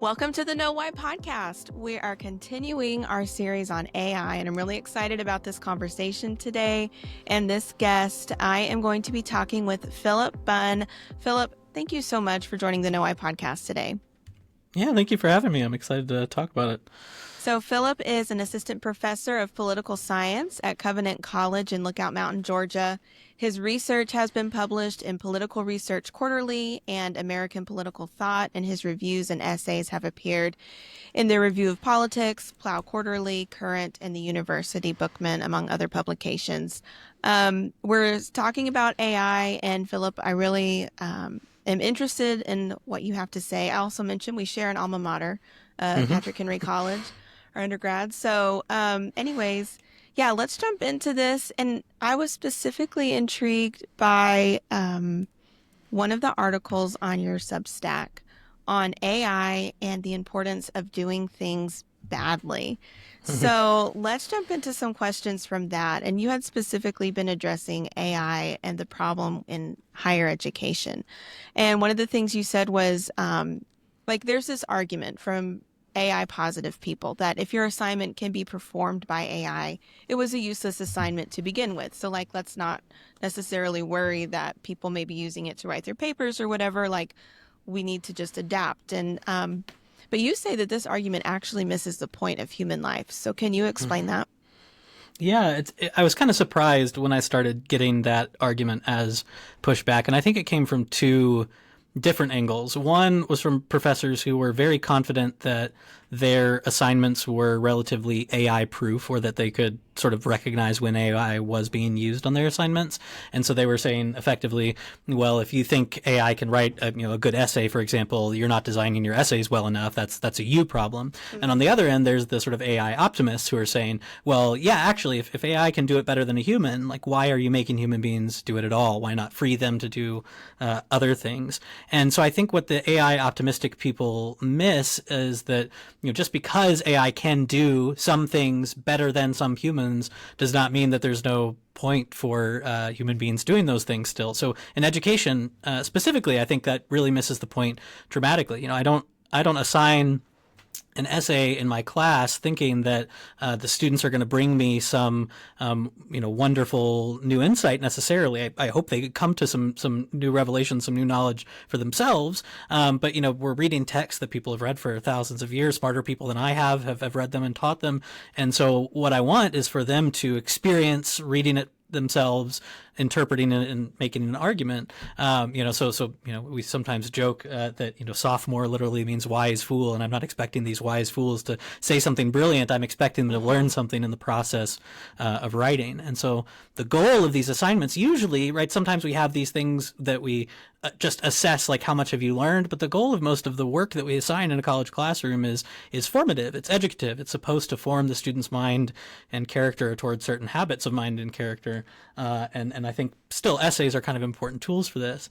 Welcome to the Know Why podcast. We are continuing our series on AI, and I'm really excited about this conversation today. And this guest, I am going to be talking with Philip Bunn. Philip, thank you so much for joining the Know Why podcast today. Yeah, thank you for having me. I'm excited to talk about it. So Philip is an assistant professor of political science at Covenant College in Lookout Mountain, Georgia. His research has been published in Political Research Quarterly and American Political Thought, and his reviews and essays have appeared in the Review of Politics, Plow Quarterly, Current, and the University Bookman, among other publications. We're talking about AI, and Philip, I really am interested in what you have to say. I also mentioned we share an alma mater, Patrick Henry College, our undergrad. So anyways, yeah, let's jump into this. And I was specifically intrigued by one of the articles on your Substack on AI and the importance of doing things badly. So let's jump into some questions from that. And you had specifically been addressing AI and the problem in higher education. And one of the things you said was, there's this argument from AI positive people that if your assignment can be performed by AI, it was a useless assignment to begin with. So let's not necessarily worry that people may be using it to write their papers or whatever. We need to just adapt. And but you say that this argument actually misses the point of human life. So can you explain that? Yeah, I was kind of surprised when I started getting that argument as pushback, and I think it came from two different angles. One was from professors who were very confident that their assignments were relatively AI proof, or that they could sort of recognize when AI was being used on their assignments. And so they were saying effectively, well, if you think AI can write a good essay, for example, you're not designing your essays well enough. That's a you problem. Mm-hmm. And on the other end, there's the sort of AI optimists who are saying, well, yeah, actually, if AI can do it better than a human, why are you making human beings do it at all? Why not free them to do other things? And so I think what the AI optimistic people miss is that, just because AI can do some things better than some humans does not mean that there's no point for human beings doing those things still. So in education, specifically, I think that really misses the point dramatically. I don't assign an essay in my class thinking that the students are going to bring me some, wonderful new insight necessarily. I hope they come to some new revelation, some new knowledge for themselves. But we're reading texts that people have read for thousands of years. Smarter people than I have read them and taught them. And so what I want is for them to experience reading it themselves, interpreting it and making an argument. We sometimes joke that sophomore literally means wise fool, and I'm not expecting these wise fools to say something brilliant. I'm expecting them to learn something in the process of writing. And so the goal of these assignments usually, right, sometimes we have these things that we just assess, how much have you learned, but the goal of most of the work that we assign in a college classroom is formative. It's educative. It's supposed to form the student's mind and character towards certain habits of mind and character. And I think still essays are kind of important tools for this.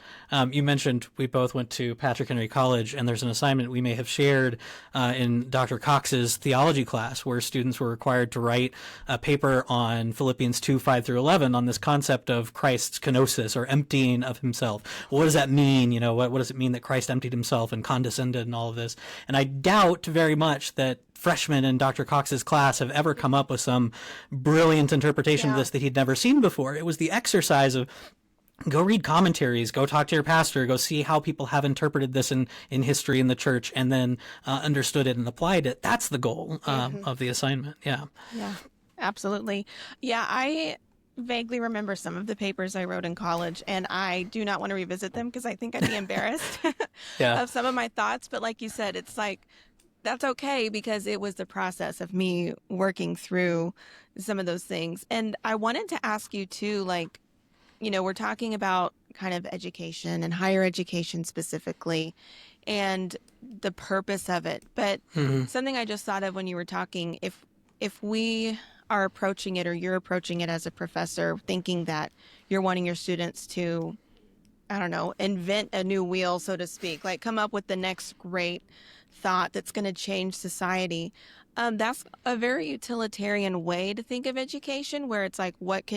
You mentioned we both went to Patrick Henry College, and there's an assignment we may have shared in Dr. Cox's theology class where students were required to write a paper on Philippians 2:5-11 on this concept of Christ's kenosis, or emptying of himself. Well, what does that mean? What does it mean that Christ emptied himself and condescended and all of this? And I doubt very much that freshmen in Dr. Cox's class have ever come up with some brilliant interpretation of this that he'd never seen before. It was the exercise of go read commentaries, go talk to your pastor, go see how people have interpreted this in history in the church, and then understood it and applied it. That's the goal of the assignment. Yeah. Yeah, absolutely. Yeah, I vaguely remember some of the papers I wrote in college, and I do not want to revisit them because I think I'd be embarrassed of some of my thoughts. But like you said, it's that's okay because it was the process of me working through some of those things. And I wanted to ask you too, we're talking about kind of education and higher education specifically and the purpose of it. But something I just thought of when you were talking, if we are approaching it, or you're approaching it as a professor, thinking that you're wanting your students to, I don't know, invent a new wheel, so to speak, come up with the next great thought that's going to change society. That's a very utilitarian way to think of education, where it's what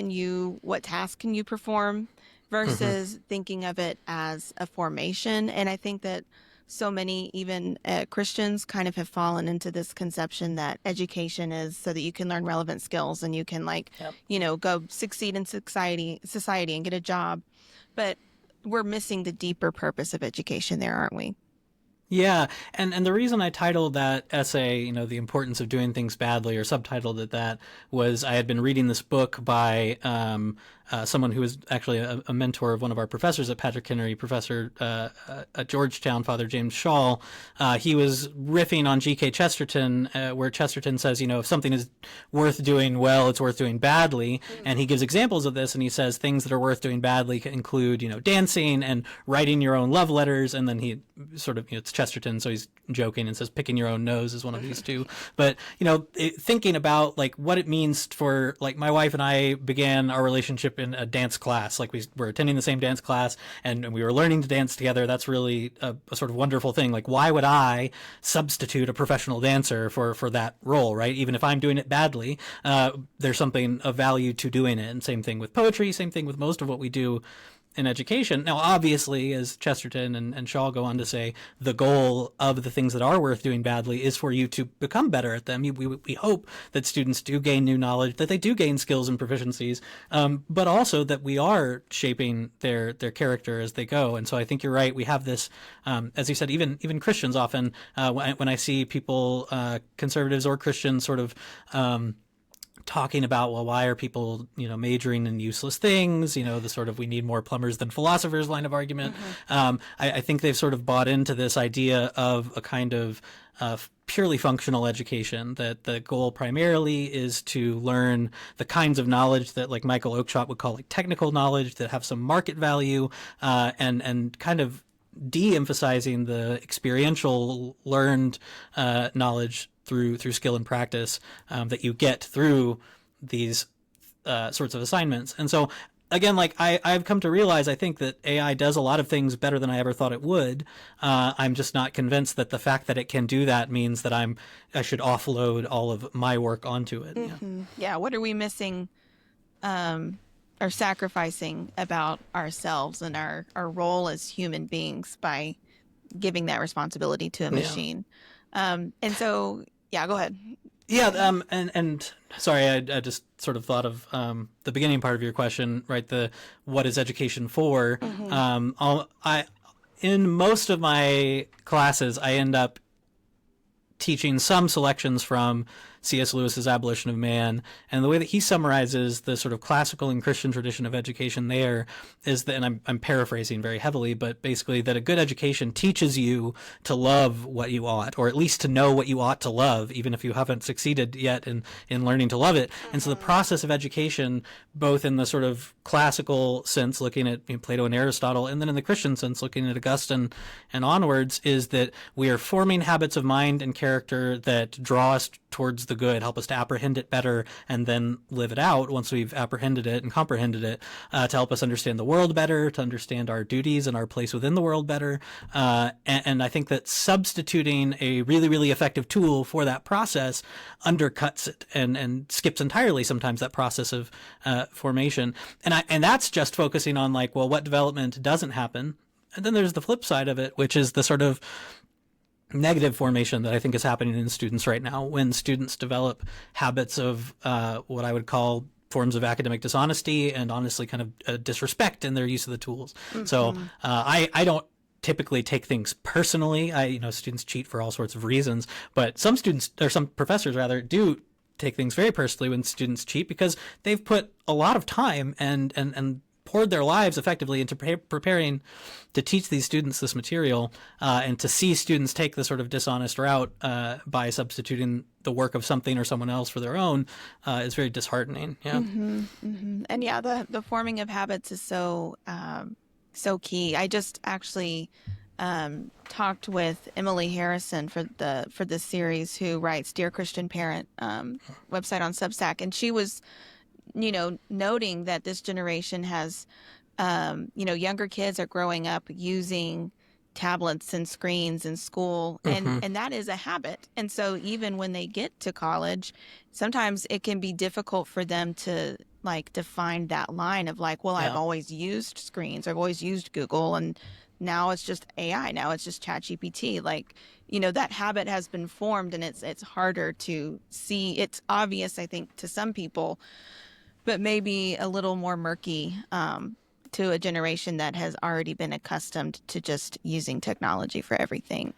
task can you perform versus thinking of it as a formation. And I think that so many, even Christians, kind of have fallen into this conception that education is so that you can learn relevant skills and you can, like, Yep. go succeed in society and get a job. But we're missing the deeper purpose of education there, aren't we? Yeah, and the reason I titled that essay, the importance of doing things badly, or subtitled it that, was I had been reading this book by someone who was actually a mentor of one of our professors at Patrick Henry, Professor at Georgetown, Father James Shaw. He was riffing on G.K. Chesterton, where Chesterton says, if something is worth doing well, it's worth doing badly. And he gives examples of this, and he says things that are worth doing badly can include, dancing and writing your own love letters. And then he sort of, it's Chesterton, so he's joking and says picking your own nose is one of these two. But, thinking about like what it means for, like, my wife and I began our relationship in a dance class. Like, we were attending the same dance class and we were learning to dance together. That's really a sort of wonderful thing. Like, why would I substitute a professional dancer for that role, right? Even if I'm doing it badly, there's something of value to doing it. And same thing with poetry, same thing with most of what we do in education. Now, obviously, as Chesterton and Shaw go on to say, the goal of the things that are worth doing badly is for you to become better at them. We hope that students do gain new knowledge, that they do gain skills and proficiencies, but also that we are shaping their character as they go. And so I think you're right. We have this, as you said, even Christians often, when I see people, conservatives or Christians, sort of talking about, well, why are people, majoring in useless things? The sort of we need more plumbers than philosophers line of argument. I think they've sort of bought into this idea of a kind of purely functional education, that the goal primarily is to learn the kinds of knowledge that, like, Michael Oakeshott would call, like, technical knowledge that have some market value, and kind of de-emphasizing the experiential learned knowledge through skill and practice that you get through these sorts of assignments. And so, again, like, I've come to realize, I think that AI does a lot of things better than I ever thought it would. I'm just not convinced that the fact that it can do that means that I should offload all of my work onto it. Yeah. What are we missing, or sacrificing about ourselves and our role as human beings by giving that responsibility to a machine? And so, yeah, go ahead. Yeah, and sorry, I just sort of thought of the beginning part of your question, right? The what is education for? In most of my classes, I end up teaching some selections from C.S. Lewis's Abolition of Man, and the way that he summarizes the sort of classical and Christian tradition of education there is that, and I'm paraphrasing very heavily, but basically that a good education teaches you to love what you ought, or at least to know what you ought to love, even if you haven't succeeded yet in learning to love it. And so the process of education, both in the sort of classical sense, looking at Plato and Aristotle, and then in the Christian sense, looking at Augustine and onwards, is that we are forming habits of mind and character that draw us towards the good, help us to apprehend it better, and then live it out once we've apprehended it and comprehended it, to help us understand the world better, to understand our duties and our place within the world better. And I think that substituting a really, really effective tool for that process undercuts it and skips entirely sometimes that process of formation. And that's just focusing on, like, well, what development doesn't happen. And then there's the flip side of it, which is the sort of negative formation that I think is happening in students right now, when students develop habits of what I would call forms of academic dishonesty and, honestly, kind of disrespect in their use of the tools. So I don't typically take things personally. Students cheat for all sorts of reasons, but some students, or some professors rather, do take things very personally when students cheat, because they've put a lot of time and poured their lives effectively into preparing to teach these students this material, and to see students take the sort of dishonest route by substituting the work of something or someone else for their own is very disheartening. Yeah. And yeah, the forming of habits is so key. I just actually talked with Emily Harrison for this series, who writes Dear Christian Parent website on Substack, and she was noting that this generation has, younger kids are growing up using tablets and screens in school, and that is a habit. And so even when they get to college, sometimes it can be difficult for them to, like, define that line of, like, well, I've always used screens, I've always used Google, and now it's just AI. Now it's just ChatGPT. Like, that habit has been formed, and it's harder to see. It's obvious, I think, to some people, but maybe a little more murky to a generation that has already been accustomed to just using technology for everything.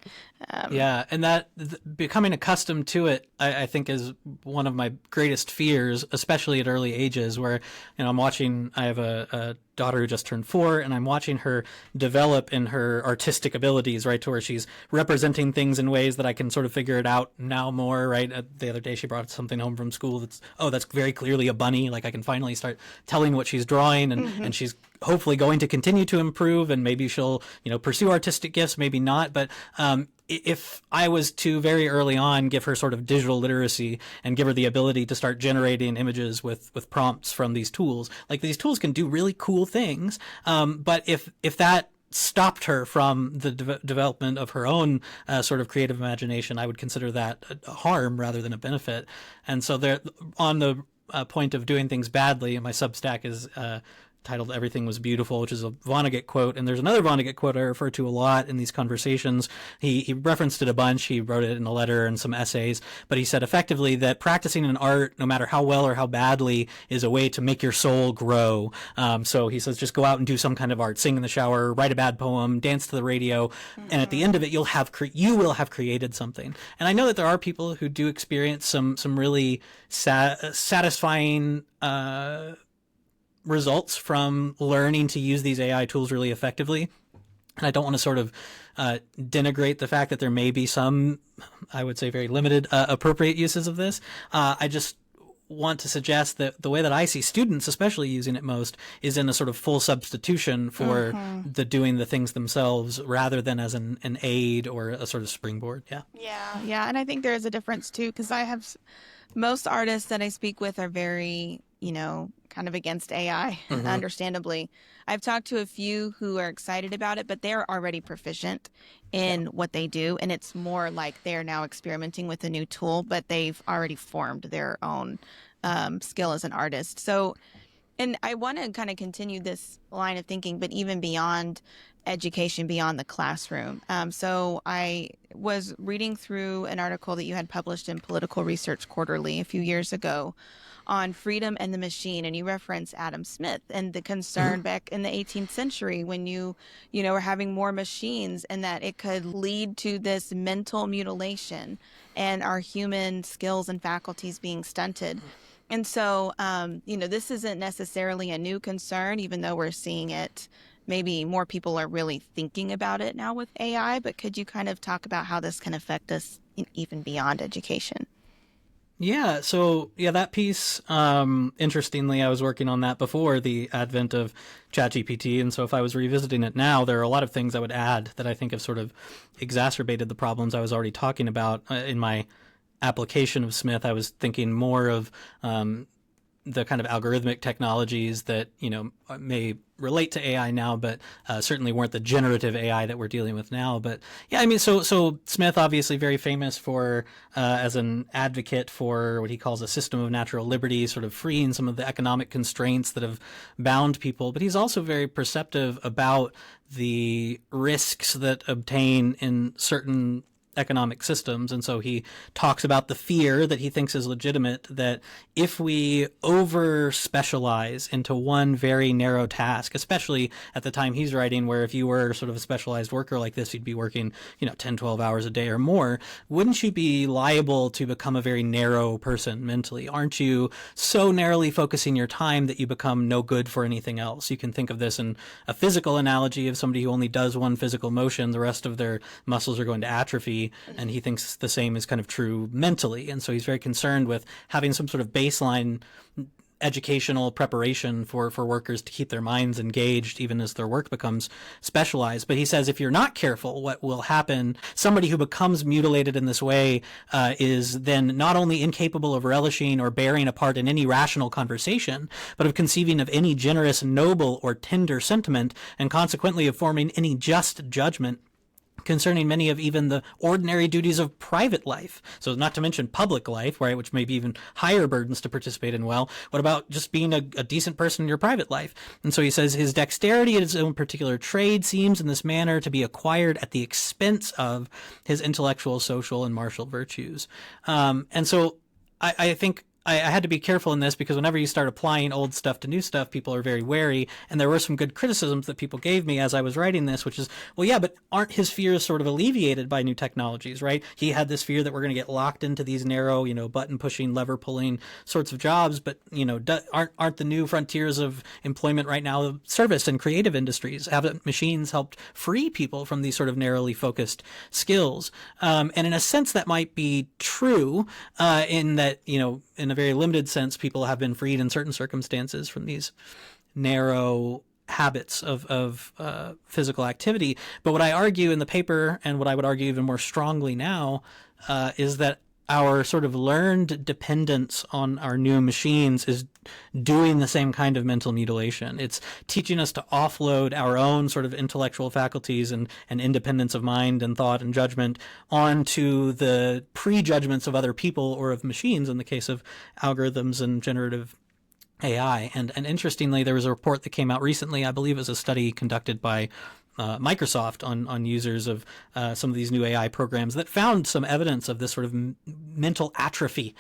Yeah, and that becoming accustomed to it, I think, is one of my greatest fears, especially at early ages. Where I have a daughter who just turned 4, and I'm watching her develop in her artistic abilities, right, to where she's representing things in ways that I can sort of figure it out now more, right? The other day she brought something home from school that's very clearly a bunny. Like I can finally start telling what she's drawing, and she's hopefully going to continue to improve, and maybe she'll pursue artistic gifts, maybe not, but if I was to very early on give her sort of digital literacy and give her the ability to start generating images with prompts from these tools, like these tools can do really cool things. But if that stopped her from the development of her own sort of creative imagination, I would consider that a harm rather than a benefit. And so there, on the point of doing things badly, my Substack is titled "Everything Was Beautiful," which is a Vonnegut quote. And there's another Vonnegut quote I refer to a lot in these conversations. He referenced it a bunch. He wrote it in a letter and some essays. But he said effectively that practicing an art, no matter how well or how badly, is a way to make your soul grow. So he says just go out and do some kind of art, sing in the shower, write a bad poem, dance to the radio, and at the end of it, you will have created something. And I know that there are people who do experience some really satisfying results from learning to use these AI tools really effectively. And I don't want to sort of denigrate the fact that there may be some, I would say, very limited appropriate uses of this. I just want to suggest that the way that I see students, especially using it most, is in a sort of full substitution for the doing the things themselves, rather than as an aid or a sort of springboard. Yeah. And I think there is a difference too, because most artists that I speak with are very, kind of against AI, understandably. I've talked to a few who are excited about it, but they're already proficient in what they do. And it's more like they're now experimenting with a new tool, but they've already formed their own skill as an artist. So, and I want to kind of continue this line of thinking, but even beyond education, beyond the classroom. So I was reading through an article that you had published in Political Research Quarterly a few years ago on freedom and the machine, and you reference Adam Smith and the concern back in the 18th century when you were having more machines, and that it could lead to this mental mutilation and our human skills and faculties being stunted. And so, this isn't necessarily a new concern, even though we're seeing it. Maybe more people are really thinking about it now with AI, but could you kind of talk about how this can affect us even beyond education? Yeah, so that piece, interestingly, I was working on that before the advent of ChatGPT, and so if I was revisiting it now, there are a lot of things I would add that I think have sort of exacerbated the problems I was already talking about. In my application of Smith, I was thinking more of the kind of algorithmic technologies that may relate to AI now, but certainly weren't the generative AI that we're dealing with now. But yeah, I mean, so Smith obviously very famous for as an advocate for what he calls a system of natural liberty, sort of freeing some of the economic constraints that have bound people. But he's also very perceptive about the risks that obtain in certain economic systems. And so he talks about the fear that he thinks is legitimate, that if we over specialize into one very narrow task, especially at the time he's writing, where if you were sort of a specialized worker like this, you'd be working 10, 12 hours a day or more, wouldn't you be liable to become a very narrow person mentally? Aren't you so narrowly focusing your time that you become no good for anything else? You can think of this in a physical analogy of somebody who only does one physical motion, the rest of their muscles are going to atrophy. And he thinks the same is kind of true mentally. And so he's very concerned with having some sort of baseline educational preparation for workers to keep their minds engaged even as their work becomes specialized. But he says if you're not careful, what will happen, somebody who becomes mutilated in this way is then not only incapable of relishing or bearing a part in any rational conversation, but of conceiving of any generous, noble, or tender sentiment, and consequently of forming any just judgment, concerning many of even the ordinary duties of private life. So not to mention public life, right, which may be even higher burdens to participate in well. What about just being a decent person in your private life? And so he says his dexterity at his own particular trade seems in this manner to be acquired at the expense of his intellectual, social, and martial virtues. And so I think I had to be careful in this because whenever you start applying old stuff to new stuff, people are very wary. And there were some good criticisms that people gave me as I was writing this, which is, well, yeah, but aren't his fears sort of alleviated by new technologies, right? He had this fear that we're going to get locked into these narrow, button pushing, lever pulling sorts of jobs. But, aren't the new frontiers of employment right now service and creative industries? Haven't machines helped free people from these sort of narrowly focused skills? And in a sense, that might be true in that, in a very limited sense, people have been freed in certain circumstances from these narrow habits of physical activity. But what I argue in the paper, and what I would argue even more strongly now, is that our sort of learned dependence on our new machines is doing the same kind of mental mutilation. It's teaching us to offload our own sort of intellectual faculties and independence of mind and thought and judgment onto the prejudgments of other people or of machines in the case of algorithms and generative AI. And interestingly, there was a report that came out recently, I believe it was a study conducted by Microsoft on users of some of these new AI programs that found some evidence of this sort of mental atrophy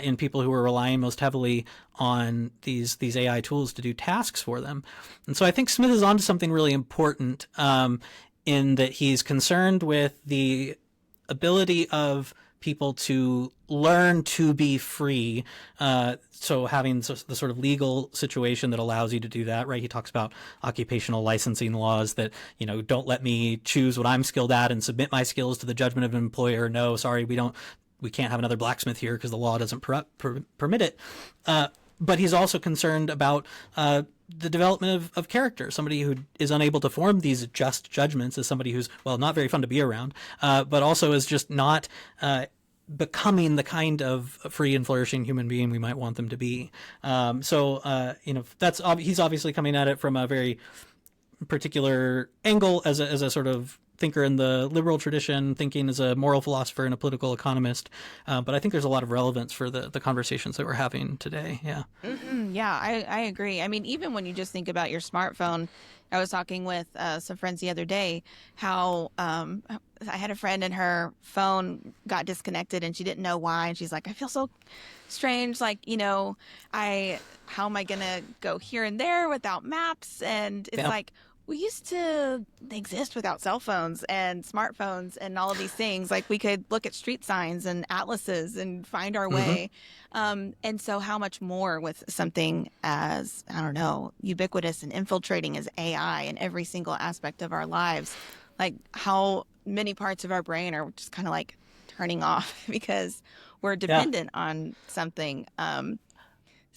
in people who are relying most heavily on these AI tools to do tasks for them. And so I think Smith is onto something really important in that he's concerned with the ability of people to learn to be free. So having the sort of legal situation that allows you to do that, right? He talks about occupational licensing laws that, don't let me choose what I'm skilled at and submit my skills to the judgment of an employer. No, sorry, we can't have another blacksmith here because the law doesn't permit it. But he's also concerned about the development of character. Somebody who is unable to form these just judgments is somebody who's, well, not very fun to be around, but also is just not becoming the kind of free and flourishing human being we might want them to be. He's obviously coming at it from a very particular angle as a sort of thinker in the liberal tradition, thinking as a moral philosopher and a political economist. But I think there's a lot of relevance for the conversations that we're having today. Yeah. Mm-hmm. Yeah, I agree. I mean, even when you just think about your smartphone, I was talking with some friends the other day how I had a friend and her phone got disconnected and she didn't know why. And she's like, I feel so strange. Like, how am I going to go here and there without maps? And it's like, we used to exist without cell phones and smartphones and all of these things. Like we could look at street signs and atlases and find our way. And so how much more with something as, I don't know, ubiquitous and infiltrating as AI in every single aspect of our lives, like how many parts of our brain are just kind of like turning off because we're dependent on something.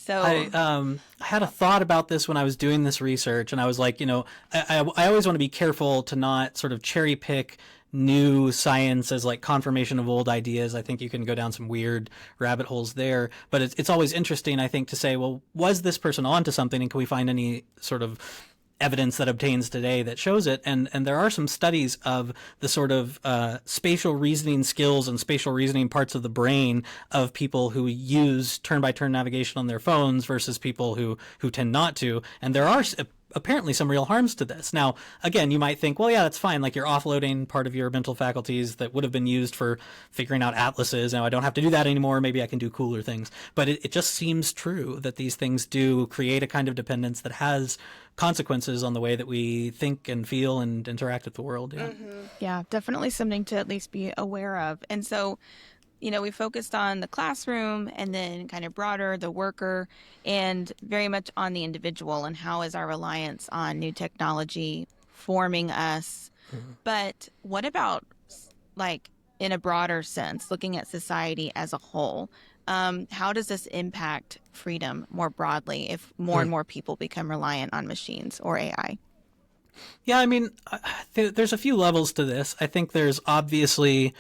So I had a thought about this when I was doing this research, and I was like, I always want to be careful to not sort of cherry pick new science as like confirmation of old ideas. I think you can go down some weird rabbit holes there, but it's always interesting, I think, to say, well, was this person onto something, and can we find any sort of evidence that obtains today that shows it? And there are some studies of the sort of spatial reasoning skills and spatial reasoning parts of the brain of people who use turn-by-turn navigation on their phones versus people who tend not to. And there are apparently some real harms to this. Now, again, you might think, well, yeah, that's fine. Like you're offloading part of your mental faculties that would have been used for figuring out atlases. Now I don't have to do that anymore. Maybe I can do cooler things. But it just seems true that these things do create a kind of dependence that has consequences on the way that we think and feel and interact with the world. Yeah. Mm-hmm. Yeah, definitely something to at least be aware of. And so, we focused on the classroom and then kind of broader, the worker, and very much on the individual and how is our reliance on new technology forming us. Mm-hmm. But what about like in a broader sense, looking at society as a whole? How does this impact freedom more broadly if more and more people become reliant on machines or AI? Yeah, I mean, there's a few levels to this. I think there's obviously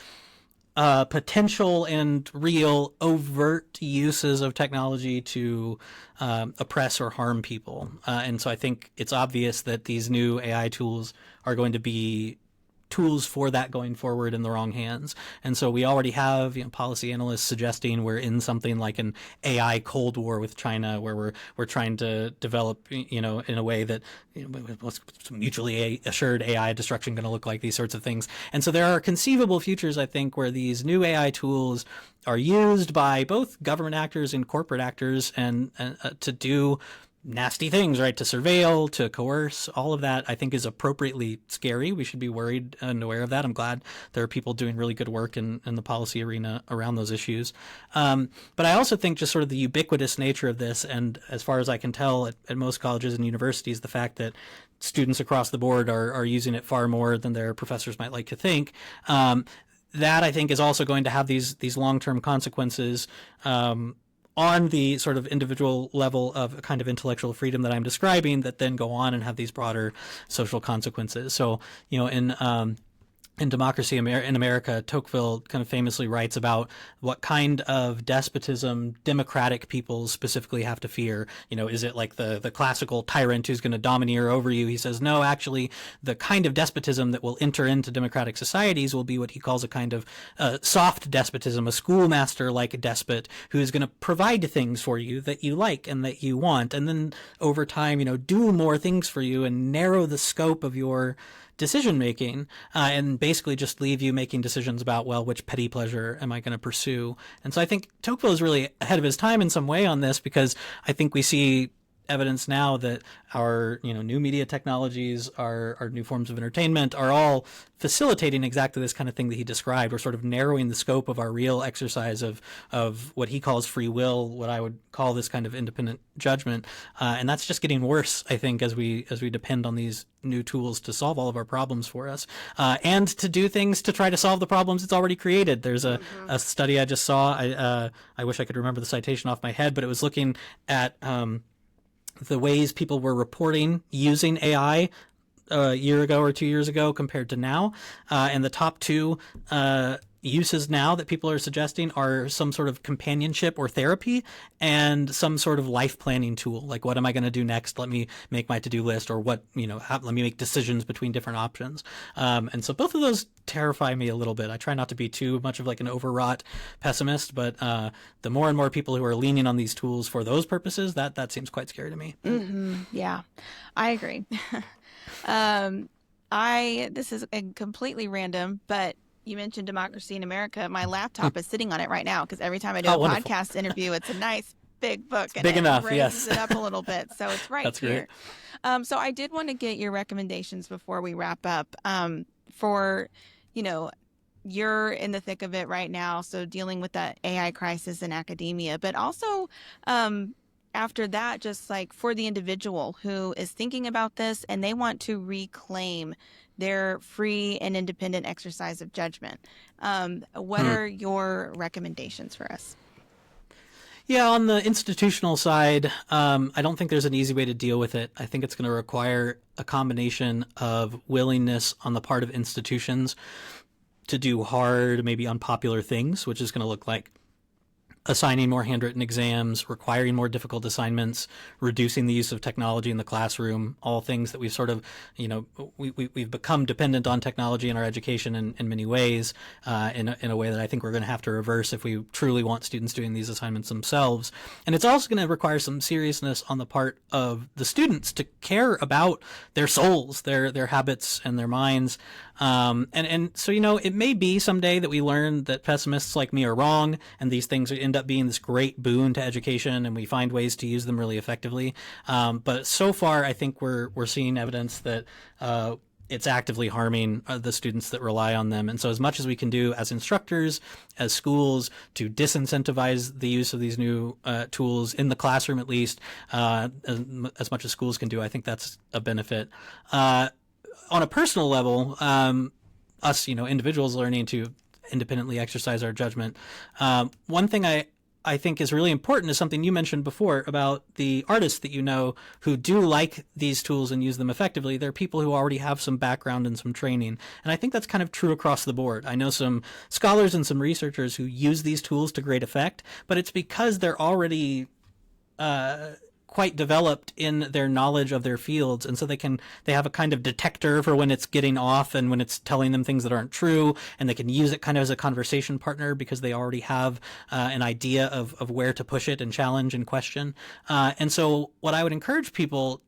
potential and real overt uses of technology to oppress or harm people. And so I think it's obvious that these new AI tools are going to be tools for that going forward in the wrong hands. And so we already have, policy analysts suggesting we're in something like an AI Cold War with China, where we're trying to develop, in a way that, what's mutually assured AI destruction going to look like, these sorts of things. And so there are conceivable futures, I think, where these new AI tools are used by both government actors and corporate actors and to do nasty things, right? To surveil, to coerce, all of that I think is appropriately scary. We should be worried and aware of that. I'm glad there are people doing really good work in the policy arena around those issues. But I also think just sort of the ubiquitous nature of this, and as far as I can tell at most colleges and universities, the fact that students across the board are using it far more than their professors might like to think, that I think is also going to have these long-term consequences on the sort of individual level of kind of intellectual freedom that I'm describing, that then go on and have these broader social consequences. So, in Democracy in America, Tocqueville kind of famously writes about what kind of despotism democratic peoples specifically have to fear. Is it like the classical tyrant who's going to domineer over you? He says, no, actually, the kind of despotism that will enter into democratic societies will be what he calls a kind of soft despotism, a schoolmaster-like despot who is going to provide things for you that you like and that you want, and then over time, do more things for you and narrow the scope of your decision making, and basically just leave you making decisions about, well, which petty pleasure am I going to pursue? And so I think Tocqueville is really ahead of his time in some way on this, because I think we see evidence now that our new media technologies, our new forms of entertainment are all facilitating exactly this kind of thing that he described. We're sort of narrowing the scope of our real exercise of what he calls free will, what I would call this kind of independent judgment, and that's just getting worse, I think, as we depend on these new tools to solve all of our problems for us, and to do things to try to solve the problems it's already created. There's a study I just saw. I wish I could remember the citation off my head, but it was looking at the ways people were reporting using AI a year ago or 2 years ago compared to now. And the top two uses now that people are suggesting are some sort of companionship or therapy, and some sort of life planning tool. Like, what am I going to do next? Let me make my to-do list, or let me make decisions between different options. And so both of those terrify me a little bit. I try not to be too much of like an overwrought pessimist, but the more and more people who are leaning on these tools for those purposes, that seems quite scary to me. Mm-hmm. Yeah, I agree. This is completely random, but you mentioned Democracy in America. My laptop is sitting on it right now, because every time I do a wonderful podcast interview, it's a nice big book, and big it enough, raises yes. it up a little bit, so it's right That's here. Great. So I did want to get your recommendations before we wrap up. For you're in the thick of it right now, so dealing with that AI crisis in academia, but also after that, just like for the individual who is thinking about this and they want to reclaim their free and independent exercise of judgment. What are your recommendations for us? Yeah, on the institutional side, I don't think there's an easy way to deal with it. I think it's going to require a combination of willingness on the part of institutions to do hard, maybe unpopular things, which is going to look like assigning more handwritten exams, requiring more difficult assignments, reducing the use of technology in the classroom, all things that we've sort of, we've become dependent on technology in our education in many ways, in a way that I think we're going to have to reverse if we truly want students doing these assignments themselves. And it's also going to require some seriousness on the part of the students to care about their souls, their habits, and their minds. And so, it may be someday that we learn that pessimists like me are wrong, and these things end up being this great boon to education, and we find ways to use them really effectively. But so far, I think we're seeing evidence that it's actively harming the students that rely on them. And so as much as we can do as instructors, as schools, to disincentivize the use of these new tools in the classroom, at least, as much as schools can do, I think that's a benefit. On a personal level, us, individuals learning to independently exercise our judgment. One thing I think is really important is something you mentioned before about the artists that who do like these tools and use them effectively. They're people who already have some background and some training. And I think that's kind of true across the board. I know some scholars and some researchers who use these tools to great effect, but it's because they're already quite developed in their knowledge of their fields, and so they have a kind of detector for when it's getting off and when it's telling them things that aren't true, and they can use it kind of as a conversation partner because they already have an idea of where to push it and challenge and question. And so what I would encourage people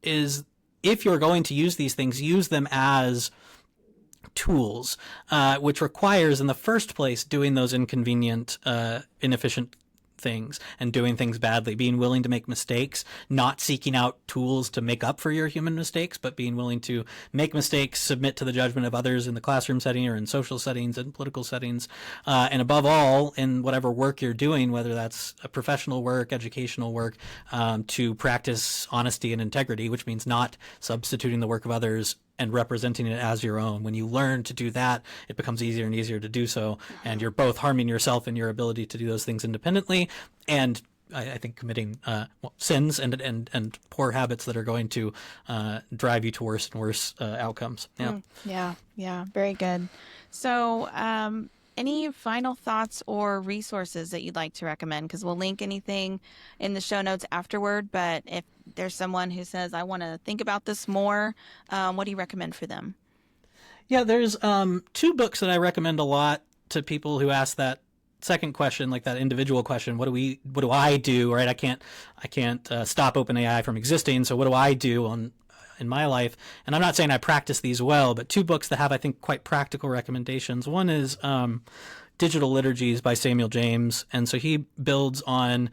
is, if you're going to use these things, use them as tools, which requires in the first place doing those inconvenient, inefficient things and doing things badly, being willing to make mistakes, not seeking out tools to make up for your human mistakes, but being willing to make mistakes, submit to the judgment of others in the classroom setting or in social settings and political settings. And above all, in whatever work you're doing, whether that's a professional work, educational work, to practice honesty and integrity, which means not substituting the work of others and representing it as your own. When you learn to do that, it becomes easier and easier to do so. And you're both harming yourself and your ability to do those things independently, and I think committing sins and poor habits that are going to drive you to worse and worse outcomes. Yeah. Very good. So, any final thoughts or resources that you'd like to recommend? Because we'll link anything in the show notes afterward. But if there's someone who says, I want to think about this more, what do you recommend for them? Yeah, there's two books that I recommend a lot to people who ask that second question, like that individual question. What do I do? Right? I can't stop OpenAI from existing. So what do I do in my life? And I'm not saying I practice these well, but two books that have, I think, quite practical recommendations. One is Digital Liturgies by Samuel James. And so he builds on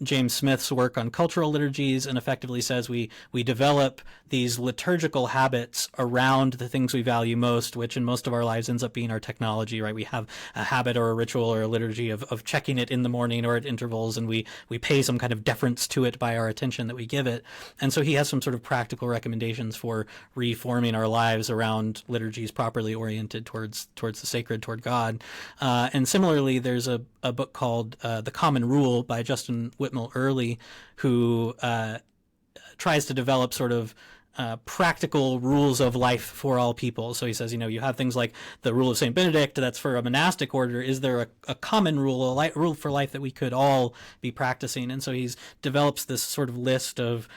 James Smith's work on cultural liturgies and effectively says we develop these liturgical habits around the things we value most, which in most of our lives ends up being our technology, right? We have a habit or a ritual or a liturgy of checking it in the morning or at intervals, and we pay some kind of deference to it by our attention that we give it. And so he has some sort of practical recommendations for reforming our lives around liturgies properly oriented towards the sacred, toward God. And similarly, there's a book called The Common Rule by Justin Whitmel Earley, who tries to develop sort of practical rules of life for all people. So he says, you have things like the rule of St. Benedict, that's for a monastic order. Is there a common rule, rule for life that we could all be practicing? And so he develops this sort of list of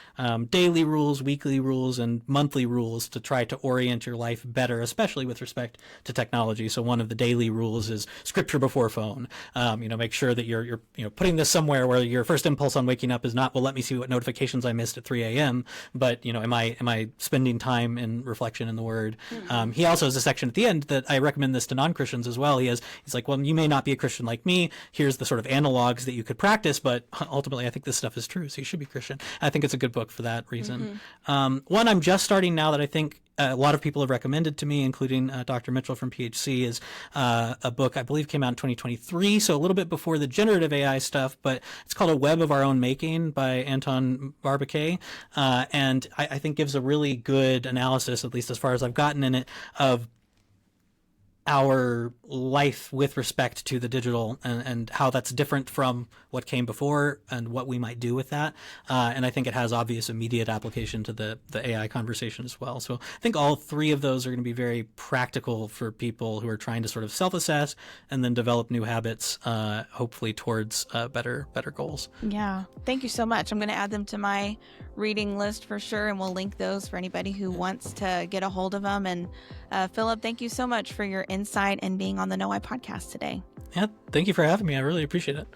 daily rules, weekly rules, and monthly rules to try to orient your life better, especially with respect to technology. So one of the daily rules is scripture before phone. Make sure that you're putting this somewhere where your first impulse on waking up is not, well, let me see what notifications I missed at 3 a.m., but am I spending time in reflection in the Word? Mm-hmm. He also has a section at the end that I recommend this to non-Christians as well. He's like, well, you may not be a Christian like me. Here's the sort of analogs that you could practice, but ultimately I think this stuff is true, so you should be Christian. I think it's a good book for that reason. Mm-hmm. One I'm just starting now that I think a lot of people have recommended to me, including Dr. Mitchell from PHC, is a book I believe came out in 2023, so a little bit before the generative AI stuff, but it's called A Web of Our Own Making by Anton Barbacay, and I think gives a really good analysis, at least as far as I've gotten in it, of our life with respect to the digital and how that's different from what came before and what we might do with that. And I think it has obvious immediate application to the AI conversation as well. So I think all three of those are going to be very practical for people who are trying to sort of self-assess and then develop new habits, hopefully towards better goals. Yeah. Thank you so much. I'm going to add them to my reading list for sure, and we'll link those for anybody who wants to get a hold of them. And Philip, thank you so much for your insight and being on the Know I podcast today. Yeah, thank you for having me. I really appreciate it.